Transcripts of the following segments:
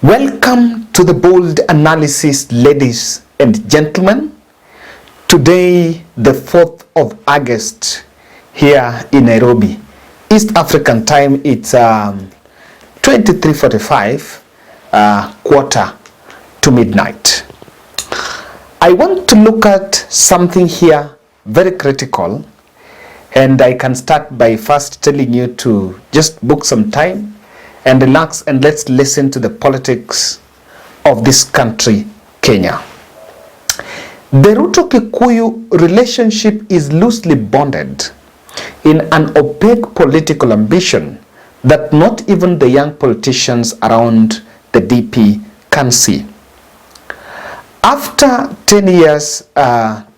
Welcome to the bold analysis, ladies and gentlemen. Today, the 4th of August, here in Nairobi, East African time, it's 23:45, quarter to midnight. I want to look at something here very critical, and I can start by first telling you to just book some time and relax, and let's listen to the politics of this country, Kenya. The Ruto-Kikuyu relationship is loosely bonded in an opaque political ambition that not even the young politicians around the DP can see. After 10 years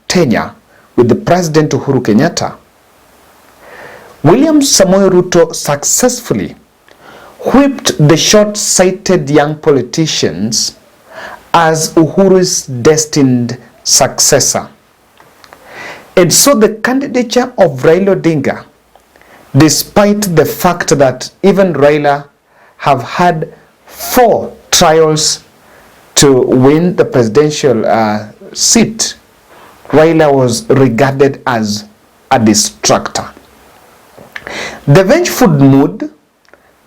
tenure with the President Uhuru Kenyatta, William Samoei Ruto successfully whipped the short-sighted young politicians as Uhuru's destined successor. And so the candidature of Raila Odinga, despite the fact that even Raila have had 4 trials to win the presidential seat, Raila was regarded as a distractor. The vengeful mood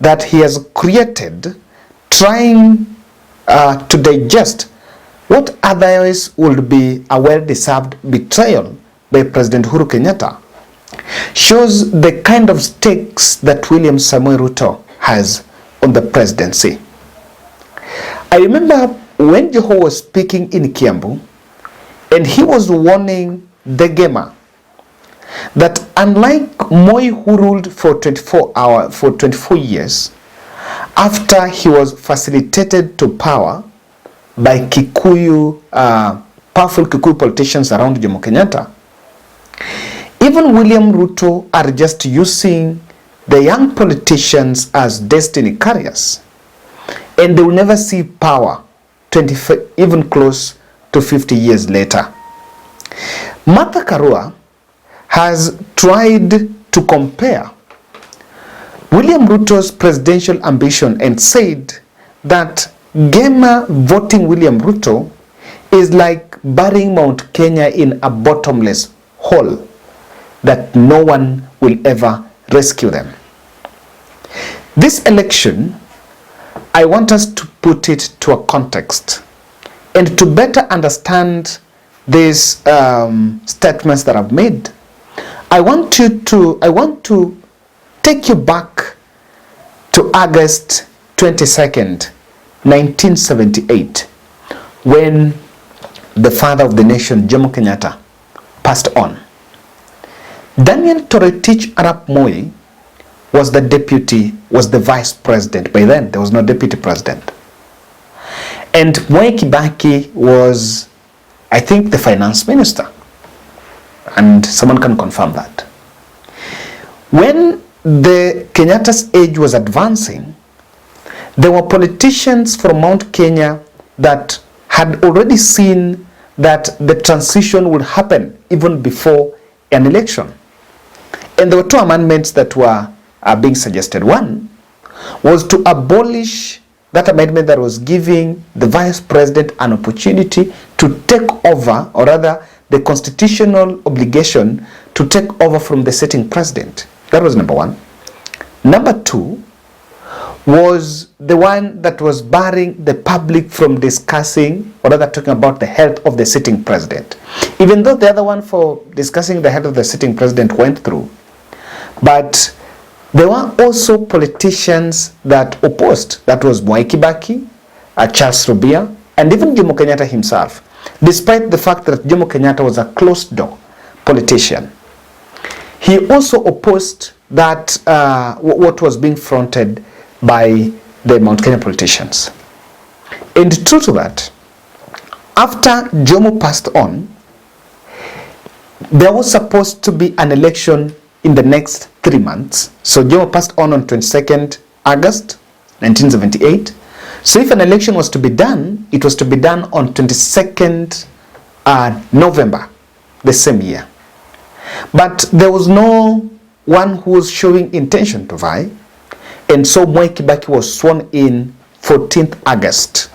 that he has created, trying to digest what otherwise would be a well-deserved betrayal by President Uhuru Kenyatta, shows the kind of stakes that William Samoei Ruto has on the presidency. I remember when Joho was speaking in Kiambu, and he was warning the gamer that unlike Moi, who ruled for 24 years, after he was facilitated to power by Kikuyu, powerful Kikuyu politicians around Jomo Kenyatta, even William Ruto are just using the young politicians as destiny carriers, and they will never see power even close to 50 years later. Martha Karua has tried to compare William Ruto's presidential ambition and said that gamer voting William Ruto is like burying Mount Kenya in a bottomless hole that no one will ever rescue them. This election, I want us to put it to a context and to better understand these statements that I've made. I want to take you back to August 22nd, 1978, when the father of the nation, Jomo Kenyatta, passed on. Daniel Toroitich Arap Moi was the vice president. By then, there was no deputy president. And Mwai Kibaki was, I think, the finance minister. And someone can confirm that. When the Kenyatta's age was advancing, there were politicians from Mount Kenya that had already seen that the transition would happen even before an election. And there were 2 amendments that were being suggested. One was to abolish that amendment that was giving the vice president an opportunity to take over, or rather the constitutional obligation to take over from the sitting president. That was number 1. Number 2 was the one that was barring the public from discussing, or rather talking about the health of the sitting president. Even though the other one for discussing the health of the sitting president went through. But there were also politicians that opposed. That was Mwai Kibaki, Charles Rubia, and even Jomo Kenyatta himself, despite the fact that Jomo Kenyatta was a closed-door politician. He also opposed that what was being fronted by the Mount Kenya politicians. And true to that, after Jomo passed on, there was supposed to be an election in the next 3 months. So Jomo passed on 22nd August 1978. So if an election was to be done, it was to be done on 22nd November the same year. But there was no one who was showing intention to vie. And so Mwai Kibaki was sworn in 14th August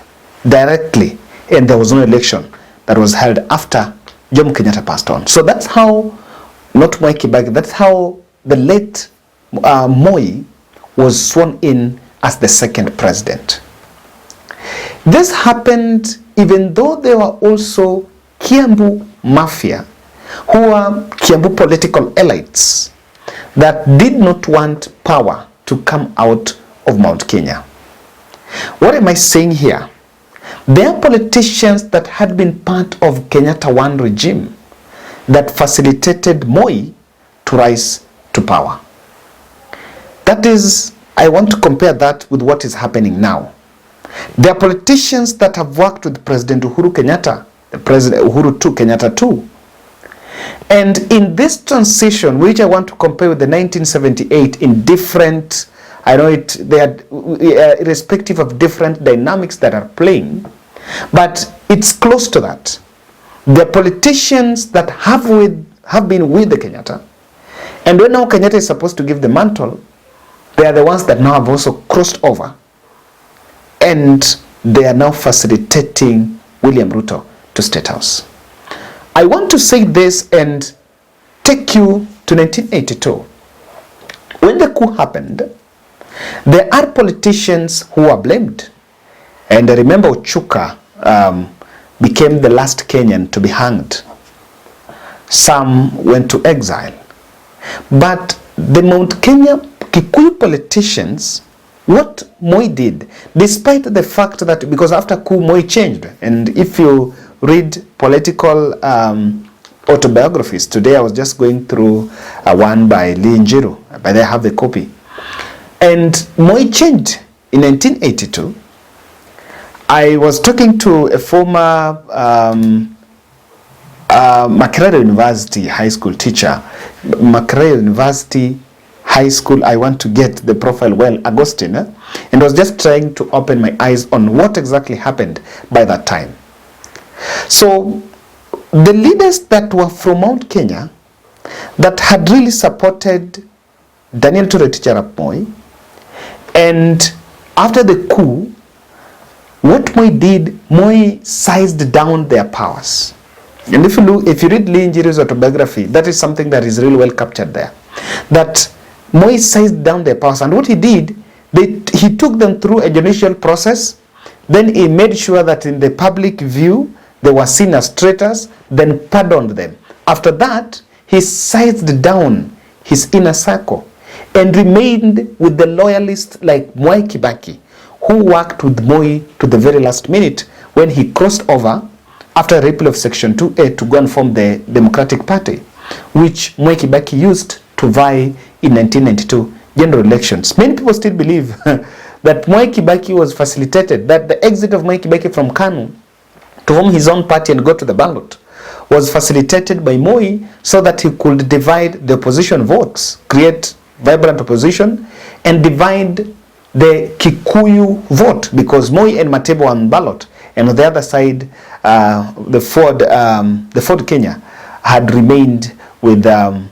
directly, and there was no election that was held after Jomo Kenyatta passed on. So that's how, not Mwai Kibaki, that's how the late Moi was sworn in as the second president. This happened even though there were also Kiambu mafia, who were Kiambu political elites that did not want power to come out of Mount Kenya. What am I saying here? There are politicians that had been part of Kenyatta One regime that facilitated Moi to rise to power. That is, I want to compare that with what is happening now. There are politicians that have worked with President Uhuru Kenyatta, the President Uhuru too, Kenyatta too. And in this transition, which I want to compare with the 1978 in different, I know they are irrespective of different dynamics that are playing, but it's close to that. The politicians that have been with the Kenyatta, and when now Kenyatta is supposed to give the mantle, they are the ones that now have also crossed over, and they are now facilitating William Ruto to State House. I want to say this and take you to 1982. When the coup happened, there are politicians who are blamed. And I remember Ochuka became the last Kenyan to be hanged. Some went to exile. But the Mount Kenya Kikuyu politicians, what Moi did, despite the fact that, because after coup Moi changed, and if you read political autobiographies, today I was just going through one by Lee Njiru, but I have the copy, and Moi changed in 1982. I was talking to a former Makerere University high school teacher. Makerere University High School, I want to get the profile well, Agustin, and was just trying to open my eyes on what exactly happened by that time. So the leaders that were from Mount Kenya that had really supported Daniel Toroitich arap Moi, and after the coup, what Moi did, Moi sized down their powers. And if you read Lee Njiru's autobiography, that is something that is really well captured there. That Moi sized down their powers, and what he did, he took them through a judicial process, then he made sure that in the public view, they were seen as traitors, then pardoned them. After that, he sized down his inner circle and remained with the loyalists like Mwai Kibaki, who worked with Moi to the very last minute when he crossed over after a repeal of Section 2A to go and form the Democratic Party, which Mwai Kibaki used to vie in 1992 general elections. Many people still believe that Mwai Kibaki was facilitated, that the exit of Mwai Kibaki from KANU to form his own party and go to the ballot was facilitated by Moi so that he could divide the opposition votes, create vibrant opposition, and divide the Kikuyu vote, because Moi and Matebo were on ballot, and on the other side, the Ford Kenya had remained with Jaramogi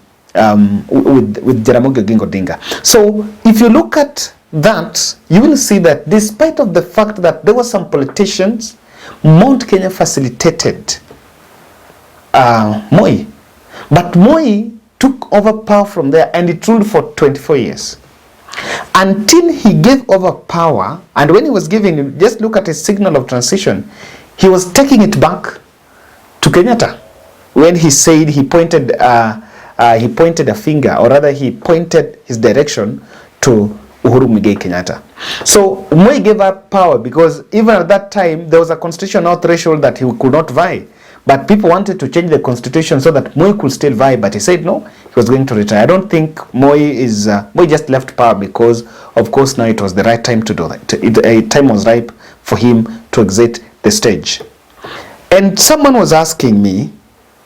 Oginga Odinga. So if you look at that, you will see that despite of the fact that there were some politicians, Mount Kenya facilitated Moi, but Moi took over power from there, and it ruled for 24 years. Until he gave over power, and when he was giving, just look at his signal of transition, he was taking it back to Kenyatta. When he said he pointed a finger, or rather he pointed his direction to Uhuru Muigai Kenyatta. So Moi gave up power because even at that time there was a constitutional threshold that he could not vie. But people wanted to change the constitution so that Moi could still vie, but he said no, he was going to retire. I don't think Moi just left power because, of course, now it was the right time to do that. A time was ripe for him to exit the stage. And someone was asking me,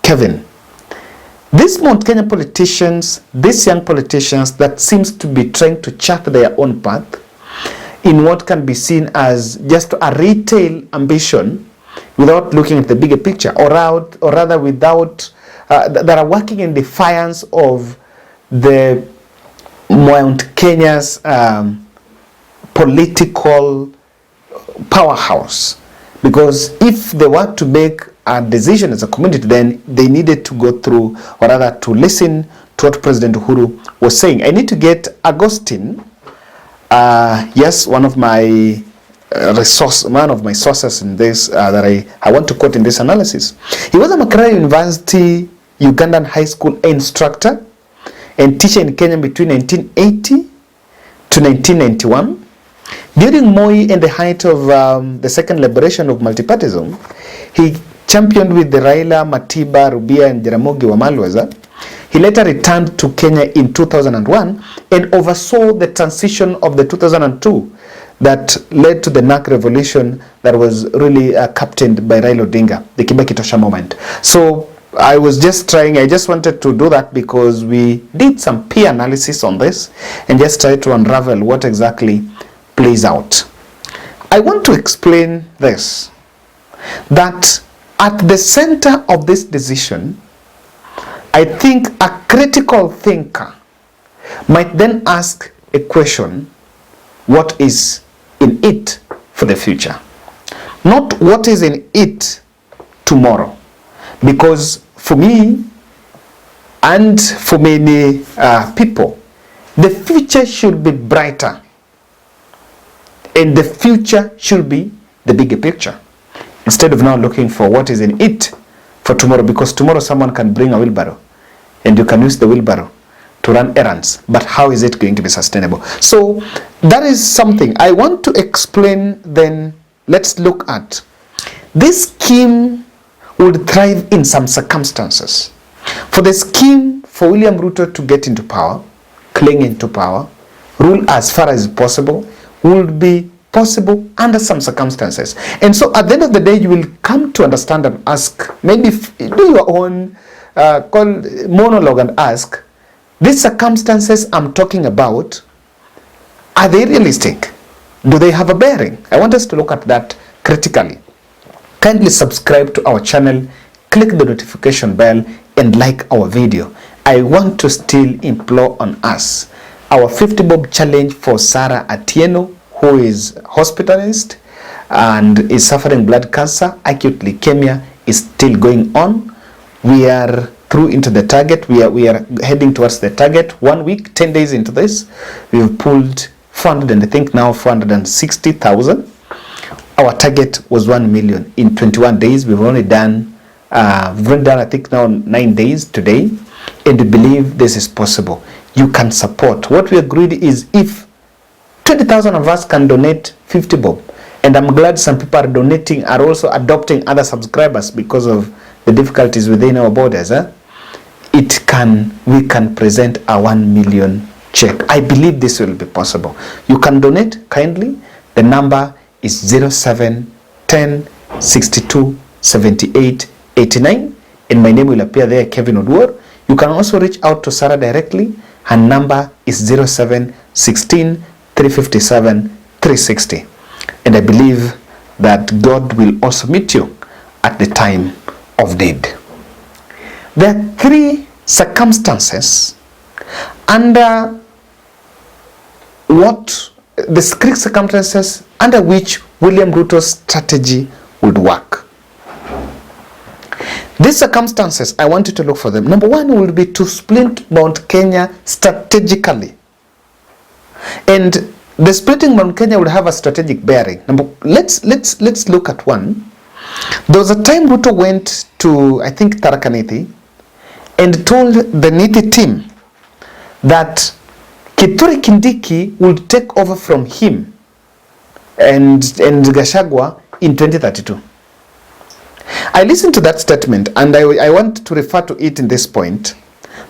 Kevin, these Mount Kenya politicians, these young politicians that seems to be trying to chart their own path in what can be seen as just a retail ambition, without looking at the bigger picture, or rather without, that are working in defiance of the Mount Kenya's political Powerhouse, because if they were to make a decision as a community, then they needed to go through, or rather to listen to what President Uhuru was saying. I need to get Agustin, yes, one of my sources in this that I want to quote in this analysis. He was a Makerere University Ugandan high school instructor and teacher in Kenya between 1980 to 1991. During Moi and the height of the second liberation of multipartyism, he championed with the Raila, Matiba, Rubia, and Jaramogi Wamalwaza. He later returned to Kenya in 2001 and oversaw the transition of the 2002 that led to the NARC revolution that was really captained by Raila Odinga, the Kibaki Tosha moment. So I just wanted to do that because we did some peer analysis on this and just try to unravel what exactly plays out. I want to explain this, that at the center of this decision, I think a critical thinker might then ask a question: what is in it for the future? Not what is in it tomorrow. Because for me and for many people, the future should be brighter. And the future should be the bigger picture, instead of now looking for what is in it for tomorrow, because tomorrow someone can bring a wheelbarrow and you can use the wheelbarrow to run errands, but how is it going to be sustainable? So that is something I want to explain. Then let's look at this scheme would thrive in some circumstances. For the scheme for William Ruto to get into power, cling into power, rule as far as possible, would be possible under some circumstances. And so at the end of the day, you will come to understand and ask, maybe do your own monologue and ask, these circumstances I'm talking about, are they realistic? Do they have a bearing? I want us to look at that critically. Kindly subscribe to our channel, click the notification bell, and like our video. I want to still implore on us our 50 bob challenge for Sarah Atieno, who is hospitalized and is suffering blood cancer, acute leukemia, is still going on. We are through into the target. We are heading towards the target. 1 week, 10 days into this, we've pulled 400 and I think now 460,000. Our target was 1 million in 21 days. We've only done I think now 9 days today, and we believe this is possible. You can support. What we agreed is if 20,000 of us can donate 50 bob, and I'm glad some people are donating, are also adopting other subscribers because of the difficulties within our borders. We can present a 1 million check. I believe this will be possible. You can donate kindly. The number is 07 10 62 78 89, and my name will appear there, Kevin Oduor. You can also reach out to Sarah directly. Her number is 07 16 357 360, and I believe that God will also meet you at the time of need. There are 3 circumstances under under which William Ruto's strategy would work. These circumstances, I want you to look for them. Number 1 will be to split Mount Kenya strategically. And the splitting Mount Kenya will have a strategic bearing. Let's look at one. There was a time Ruto went to, I think, Tharaka Nithi, and told the Nithi team that Kithure Kindiki would take over from him and Gachagua in 2032. I listened to that statement, and I want to refer to it in this point,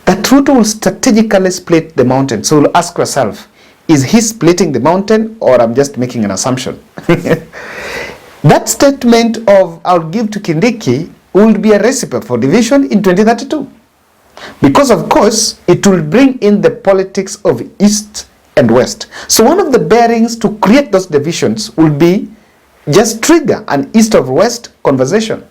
that Ruto will strategically split the mountain. So you'll ask yourself, is he splitting the mountain, or I'm just making an assumption? That statement of I'll give to Kindiki will be a recipe for division in 2032. Because of course, it will bring in the politics of East and West. So one of the bearings to create those divisions will be just trigger an East or West conversation,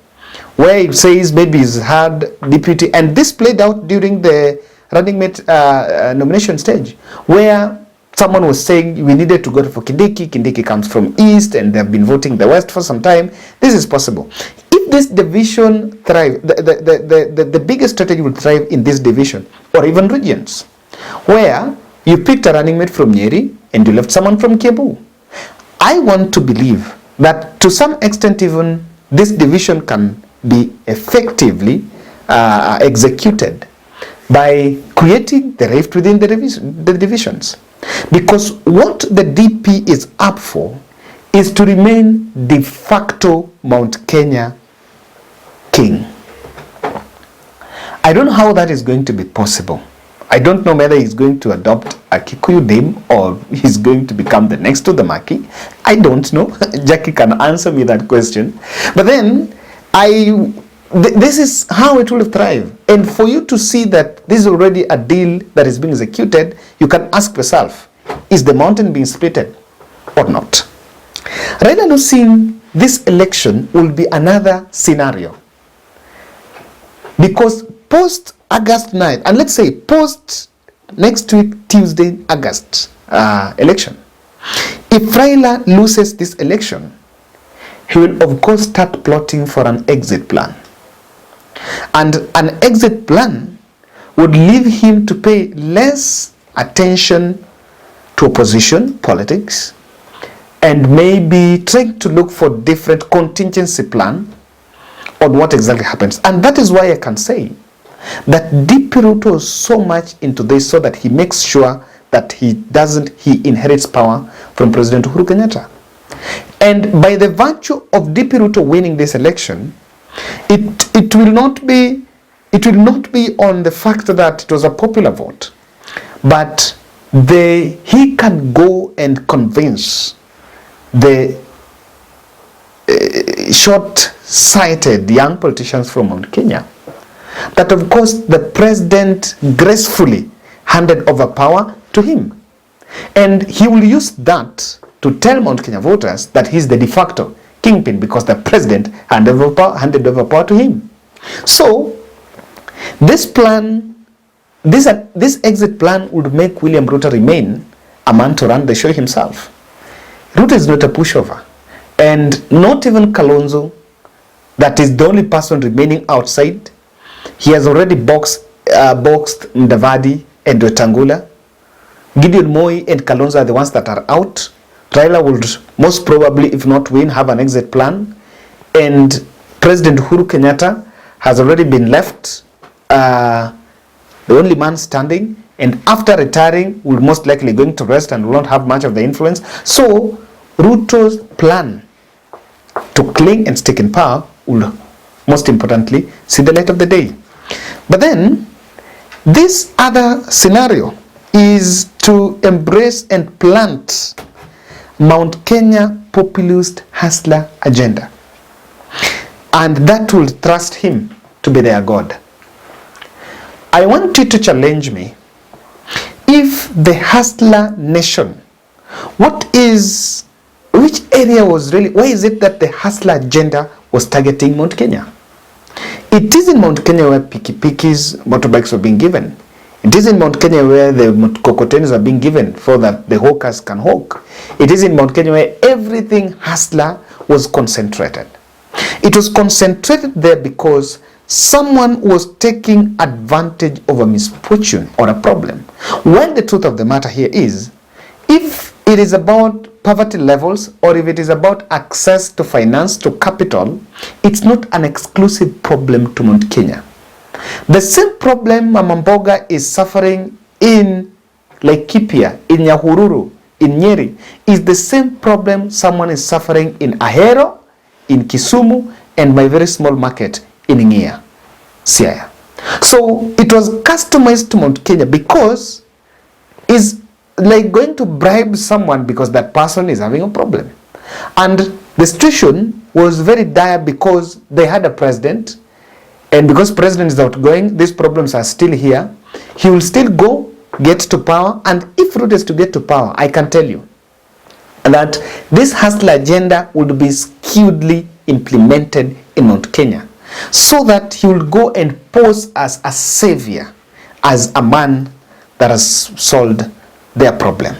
where it says maybe he's had deputy, and this played out during the running mate nomination stage, where someone was saying we needed to go for Kindiki. Kindiki comes from East and they've been voting the West for some time. This is possible. If this division thrive, the biggest strategy will thrive in this division or even regions, where you picked a running mate from Nyeri and you left someone from Kiambu. I want to believe that to some extent even this division can be effectively executed by creating the rift within the divisions. Because what the DP is up for is to remain de facto Mount Kenya king. I don't know how that is going to be possible. I don't know whether he's going to adopt a Kikuyu name or he's going to become the next to the Maki. I don't know. Jackie can answer me that question. But then, this is how it will thrive. And for you to see that this is already a deal that is being executed, you can ask yourself, is the mountain being splitted or not? Raila knows seeing this election will be another scenario. Because post August 9th, and let's say post next week, Tuesday, August election, if Raila loses this election, he will of course start plotting for an exit plan. And an exit plan would leave him to pay less attention to opposition politics and maybe trying to look for different contingency plan on what exactly happens. And that is why I can say that DP Ruto is so much into this so that he makes sure that he inherits power from President Uhuru Kenyatta. And by the virtue of DP Ruto winning this election, it will not be on the fact that it was a popular vote, but he can go and convince the short-sighted young politicians from Mount Kenya that of course the president gracefully handed over power to him, and he will use that to tell Mount Kenya voters that he's the de facto kingpin because the president handed over power to him. So this plan, this exit plan would make William Ruto remain a man to run the show himself. Ruto is not a pushover, and not even Kalonzo, that is the only person remaining outside. He has already boxed Mudavadi and Wetangula. Gideon Moi and Kalonzo are the ones that are out. Raila would most probably, if not win, have an exit plan. And President Uhuru Kenyatta has already been left the only man standing. And after retiring, will most likely going to rest and will not have much of the influence. So Ruto's plan to cling and stick in power will most importantly see the light of the day. But then this other scenario is to embrace and plant Mount Kenya populist hustler agenda, and that will trust him to be their god. I want you to challenge me. If the hustler nation, which area was really, why is it that the hustler agenda was targeting Mount Kenya? It is in Mount Kenya where pikipikis, motorbikes were being given. It is in Mount Kenya where the cocotenes are being given so that the hawkers can hawk. It is in Mount Kenya where everything hustler was concentrated. It was concentrated there because someone was taking advantage of a misfortune or a problem. Well, the truth of the matter here is, if it is about poverty levels or if it is about access to finance, to capital, it's not an exclusive problem to Mount Kenya. The same problem Mama Mboga is suffering in Laikipia, in Nyahururu, in Nyeri, is the same problem someone is suffering in Ahero, in Kisumu, and my very small market in Ngia, Siaya. So it was customized to Mount Kenya because it's like going to bribe someone because that person is having a problem. And the situation was very dire because they had a president, and because president is outgoing, these problems are still here. He will still go, get to power, and if Ruto is to get to power, I can tell you that this hustler agenda would be skewedly implemented in Mount Kenya, so that he will go and pose as a savior, as a man that has solved their problem.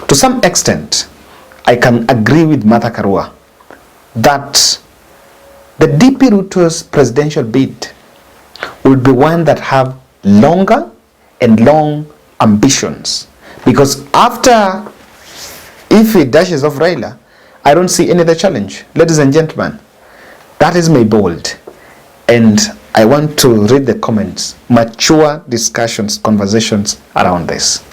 To some extent, I can agree with Martha Karua that the DP Ruto's presidential bid would be one that have longer and long ambitions. Because after, if he dashes off Raila, I don't see any other challenge. Ladies and gentlemen, that is my bold. And I want to read the comments, mature discussions, conversations around this.